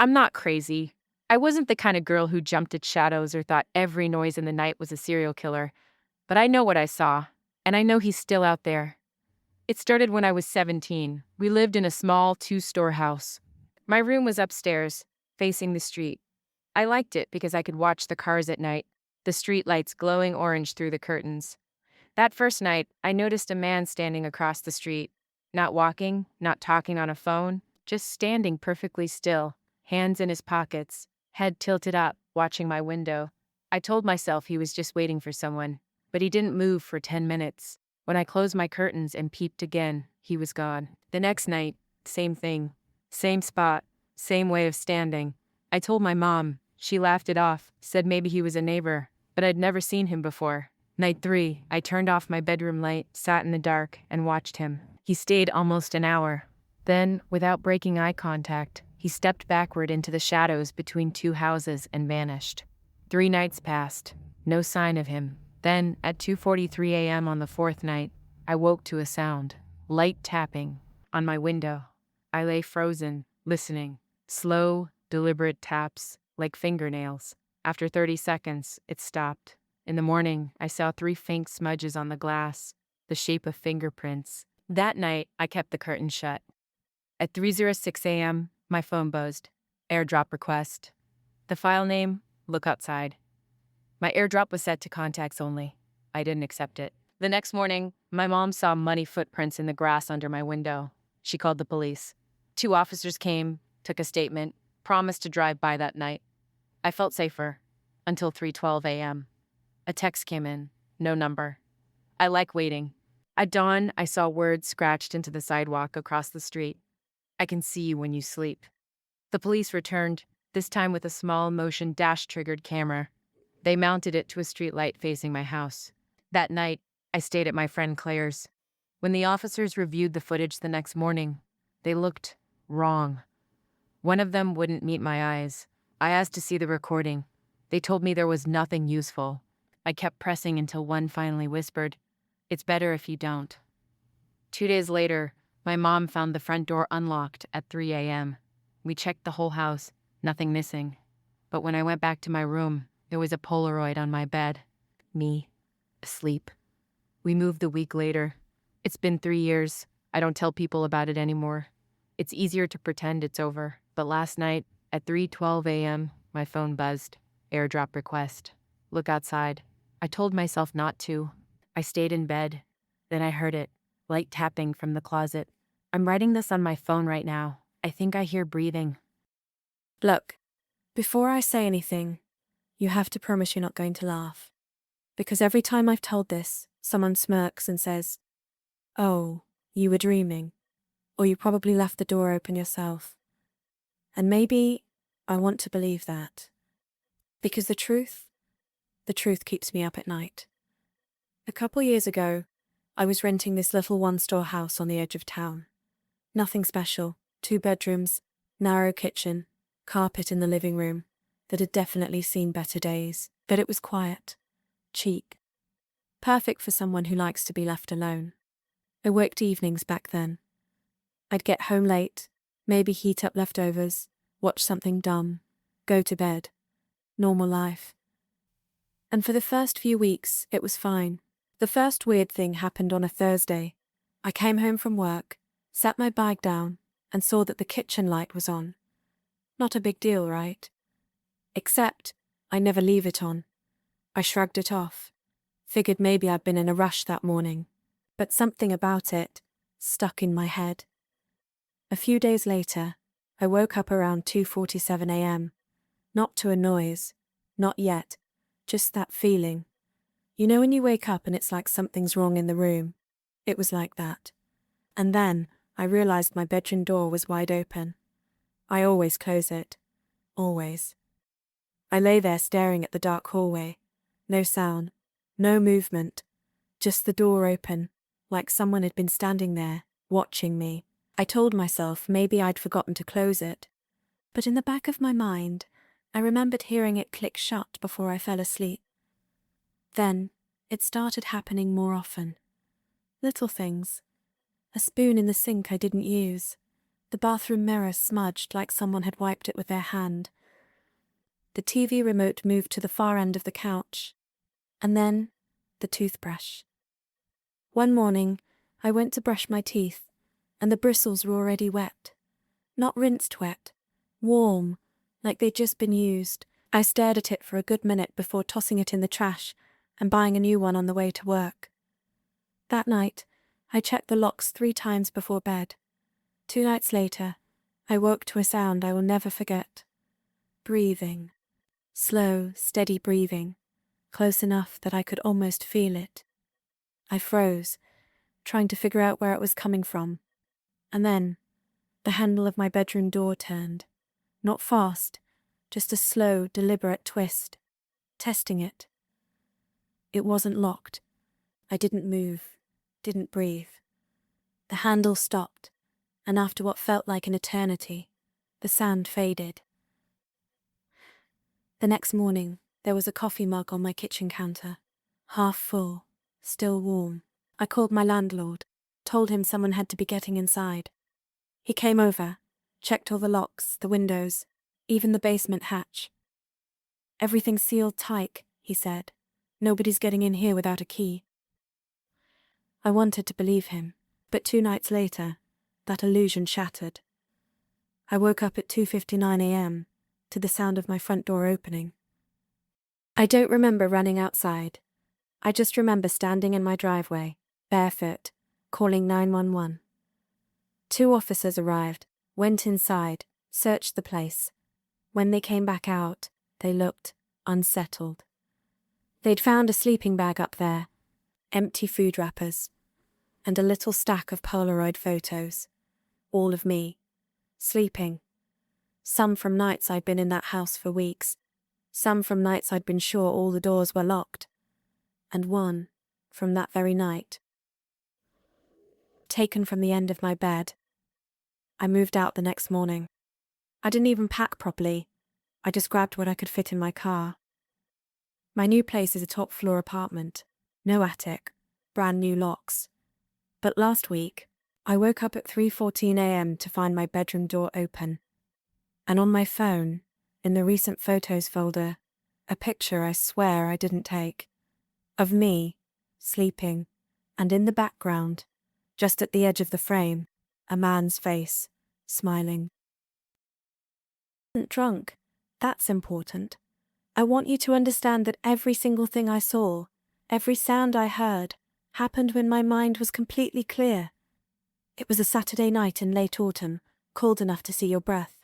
I'm not crazy. I wasn't the kind of girl who jumped at shadows or thought every noise in the night was a serial killer, but I know what I saw, and I know he's still out there. It started when I was 17. We lived in a small two-store house. My room was upstairs, facing the street. I liked it because I could watch the cars at night, the street lights glowing orange through the curtains. That first night, I noticed a man standing across the street. Not walking, not talking on a phone, just standing perfectly still, hands in his pockets, head tilted up, watching my window. I told myself he was just waiting for someone, but he didn't move for 10 minutes. When I closed my curtains and peeped again, he was gone. The next night, same thing. Same spot, same way of standing. I told my mom. She laughed it off, said maybe he was a neighbor, but I'd never seen him before. Night 3, I turned off my bedroom light, sat in the dark, and watched him. He stayed almost an hour. Then, without breaking eye contact, he stepped backward into the shadows between two houses and vanished. 3 nights passed. No sign of him. Then, at 2:43 a.m. on the 4th night, I woke to a sound. Light tapping on my window. I lay frozen, listening. Slow, deliberate taps, like fingernails. After 30 seconds, it stopped. In the morning, I saw 3 faint smudges on the glass, the shape of fingerprints. That night, I kept the curtain shut. At 3:06 a.m., my phone buzzed. AirDrop request. The file name, Look Outside. My AirDrop was set to contacts only. I didn't accept it. The next morning, my mom saw muddy footprints in the grass under my window. She called the police. 2 officers came, took a statement, promised to drive by that night. I felt safer until 3:12 a.m. A text came in, no number. I like waiting. At dawn, I saw words scratched into the sidewalk across the street. I can see you when you sleep. The police returned, this time with a small motion dash-triggered camera. They mounted it to a streetlight facing my house. That night, I stayed at my friend Claire's. When the officers reviewed the footage the next morning, they looked wrong. One of them wouldn't meet my eyes. I asked to see the recording. They told me there was nothing useful. I kept pressing until one finally whispered, "It's better if you don't." 2 days later, my mom found the front door unlocked at 3 a.m. We checked the whole house, nothing missing. But when I went back to my room, there was a Polaroid on my bed. Me, asleep. We moved a week later. It's been 3 years. I don't tell people about it anymore. It's easier to pretend it's over. But last night, at 3:12 a.m., my phone buzzed. AirDrop request. Look outside. I told myself not to. I stayed in bed. Then I heard it. Light tapping from the closet. I'm writing this on my phone right now. I think I hear breathing. Look, before I say anything, you have to promise you're not going to laugh. Because every time I've told this, someone smirks and says, "Oh, you were dreaming. Or you probably left the door open yourself." And maybe I want to believe that. Because the truth keeps me up at night. A couple years ago, I was renting this little one-store house on the edge of town. Nothing special, 2 bedrooms, narrow kitchen, carpet in the living room that had definitely seen better days, but it was quiet, cheap, perfect for someone who likes to be left alone. I worked evenings back then. I'd get home late, maybe heat up leftovers, watch something dumb, go to bed. Normal life. And for the first few weeks, it was fine. The first weird thing happened on a Thursday. I came home from work, sat my bag down, and saw that the kitchen light was on. Not a big deal, right? Except, I never leave it on. I shrugged it off. Figured maybe I'd been in a rush that morning. But something about it stuck in my head. A few days later, I woke up around 2:47 a.m. Not to a noise. Not yet. Just that feeling. You know when you wake up and it's like something's wrong in the room? It was like that. And then I realized my bedroom door was wide open. I always close it. Always. I lay there staring at the dark hallway. No sound. No movement. Just the door open, like someone had been standing there, watching me. I told myself maybe I'd forgotten to close it. But in the back of my mind, I remembered hearing it click shut before I fell asleep. Then, it started happening more often. Little things. A spoon in the sink I didn't use. The bathroom mirror smudged like someone had wiped it with their hand. The TV remote moved to the far end of the couch. And then, the toothbrush. One morning, I went to brush my teeth, and the bristles were already wet. Not rinsed wet. Warm, like they'd just been used. I stared at it for a good minute before tossing it in the trash and buying a new one on the way to work. That night, I checked the locks 3 times before bed. 2 nights later, I woke to a sound I will never forget. Breathing. Slow, steady breathing, close enough that I could almost feel it. I froze, trying to figure out where it was coming from. And then, the handle of my bedroom door turned. Not fast, just a slow, deliberate twist. Testing it. It wasn't locked. I didn't move, didn't breathe. The handle stopped, and after what felt like an eternity, the sound faded. The next morning, there was a coffee mug on my kitchen counter, half full, still warm. I called my landlord, told him someone had to be getting inside. He came over, checked all the locks, the windows, even the basement hatch. Everything's sealed tight, he said. Nobody's getting in here without a key. I wanted to believe him, but 2 nights later, that illusion shattered. I woke up at 2:59 a.m. to the sound of my front door opening. I don't remember running outside. I just remember standing in my driveway, barefoot, calling 911. 2 officers arrived, went inside, searched the place. When they came back out, they looked unsettled. They'd found a sleeping bag up there, empty food wrappers, and a little stack of Polaroid photos. All of me, sleeping. Some from nights I'd been in that house for weeks. Some from nights I'd been sure all the doors were locked. And one from that very night. Taken from the end of my bed. I moved out the next morning. I didn't even pack properly. I just grabbed what I could fit in my car. My new place is a top-floor apartment. No attic. Brand new locks. But last week, I woke up at 3:14 a.m. to find my bedroom door open. And on my phone, in the recent photos folder, a picture I swear I didn't take. Of me, sleeping, and in the background, just at the edge of the frame, a man's face, smiling. I wasn't drunk. That's important. I want you to understand that every single thing I saw, every sound I heard, happened when my mind was completely clear. It was a Saturday night in late autumn, cold enough to see your breath.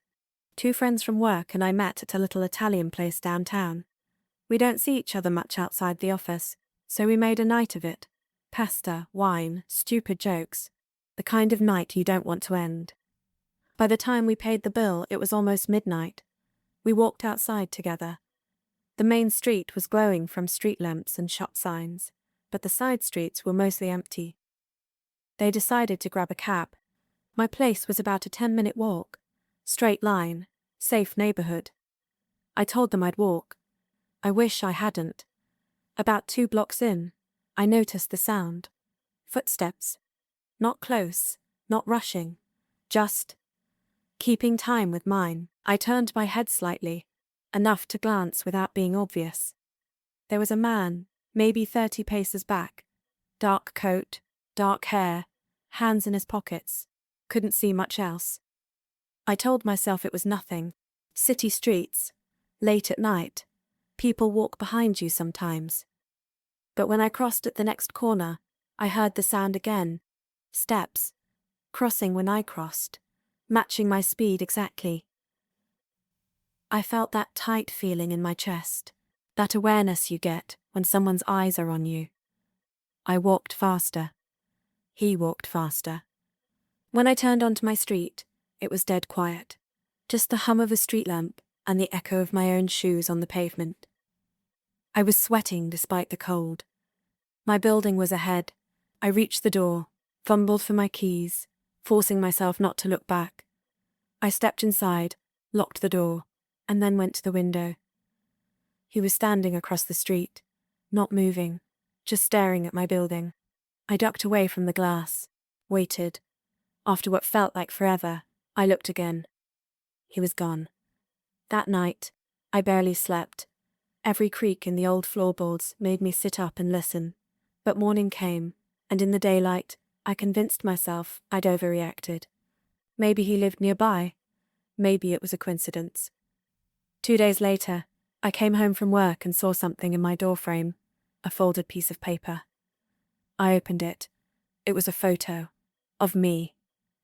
2 friends from work and I met at a little Italian place downtown. We don't see each other much outside the office, so we made a night of it. Pasta, wine, stupid jokes. The kind of night you don't want to end. By the time we paid the bill, it was almost midnight. We walked outside together. The main street was glowing from street lamps and shop signs, but the side streets were mostly empty. They decided to grab a cab. My place was about a 10-minute walk. Straight line, safe neighborhood. I told them I'd walk. I wish I hadn't. About 2 blocks in, I noticed the sound. Footsteps. Not close, not rushing, just keeping time with mine. I turned my head slightly, enough to glance without being obvious. There was a man, maybe 30 paces back. Dark coat, dark hair, hands in his pockets. Couldn't see much else. I told myself it was nothing. City streets. Late at night. People walk behind you sometimes. But when I crossed at the next corner, I heard the sound again. Steps. Crossing when I crossed. Matching my speed exactly. I felt that tight feeling in my chest. That awareness you get when someone's eyes are on you. I walked faster. He walked faster. When I turned onto my street, it was dead quiet. Just the hum of a street lamp and the echo of my own shoes on the pavement. I was sweating despite the cold. My building was ahead. I reached the door, fumbled for my keys, forcing myself not to look back. I stepped inside, locked the door, and then went to the window. He was standing across the street, not moving, just staring at my building. I ducked away from the glass, waited. After what felt like forever, I looked again. He was gone. That night, I barely slept. Every creak in the old floorboards made me sit up and listen. But morning came, and in the daylight, I convinced myself I'd overreacted. Maybe he lived nearby. Maybe it was a coincidence. 2 days later, I came home from work and saw something in my doorframe, a folded piece of paper. I opened it. It was a photo of me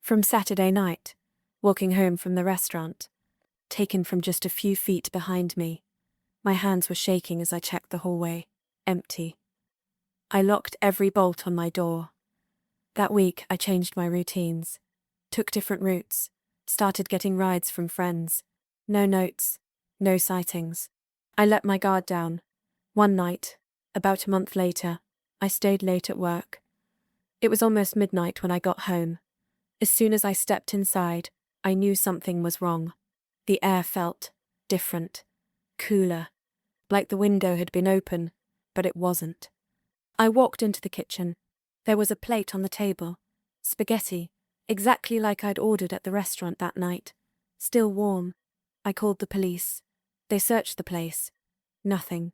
from Saturday night, walking home from the restaurant, taken from just a few feet behind me. My hands were shaking as I checked the hallway. Empty. I locked every bolt on my door. That week, I changed my routines, took different routes, started getting rides from friends. No notes, no sightings. I let my guard down. One night, about a month later, I stayed late at work. It was almost midnight when I got home. As soon as I stepped inside, I knew something was wrong. The air felt different, cooler, like the window had been open, but it wasn't. I walked into the kitchen. There was a plate on the table, spaghetti, exactly like I'd ordered at the restaurant that night, still warm. I called the police. They searched the place. Nothing.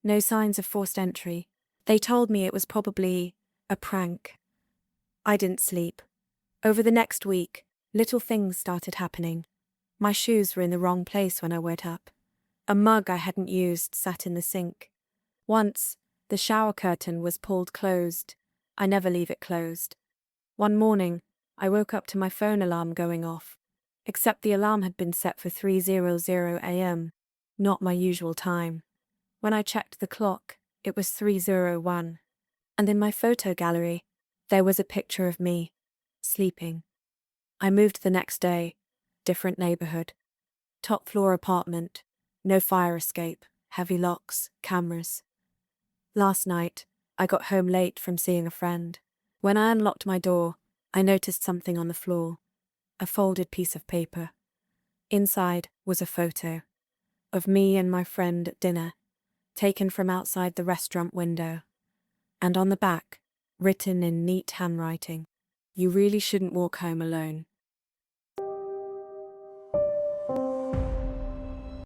No signs of forced entry. They told me it was probably a prank. I didn't sleep. Over the next week, little things started happening. My shoes were in the wrong place when I woke up. A mug I hadn't used sat in the sink. Once, the shower curtain was pulled closed. I never leave it closed. One morning, I woke up to my phone alarm going off, except the alarm had been set for 3:00 a.m., not my usual time. When I checked the clock, it was 3:01, and in my photo gallery, there was a picture of me, sleeping. I moved the next day, different neighborhood, top floor apartment, no fire escape, heavy locks, cameras. Last night, I got home late from seeing a friend. When I unlocked my door, I noticed something on the floor, a folded piece of paper. Inside was a photo of me and my friend at dinner, taken from outside the restaurant window. And on the back, written in neat handwriting, "You really shouldn't walk home alone."